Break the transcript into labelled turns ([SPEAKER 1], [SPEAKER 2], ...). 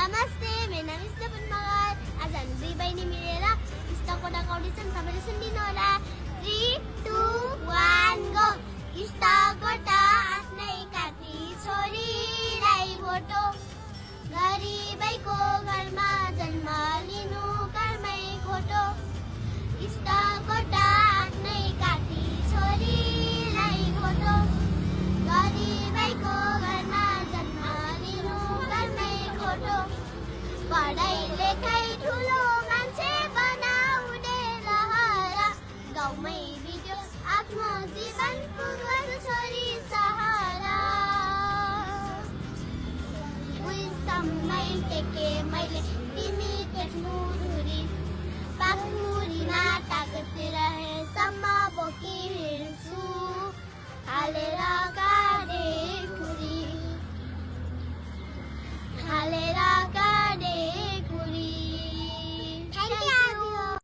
[SPEAKER 1] नमस्ते, मेरो नाम स्टेफन मगर। आज हामी दुई बहिनी मिलेर स्टकबाट गाउँदैछौँ, सबैले सुनिदिनु होला। 3, 2, 1 गो। स्टकबाट आफ्नै काकी छोरीलाई भोटो, गरिबैको घरमा जन्म लिनु घरमै खोटो। स्टकबाट आफ्नै काकी छोरीलाई भोटो, गरिबैको घरमा जन्म लिनु घरमै खोटो। पढाइ लेखाइ ठुलो मान्छे बनाउने लहर, गाउँमै बित्यो आफ्नो जीवन पुगोस् छोरी सहारा। उइसम्मै टेके मैले तिमी टेक्नु धुरी, पाखुरीमा ताकत रहेसम्म बोकी हिँड्छु, हालेर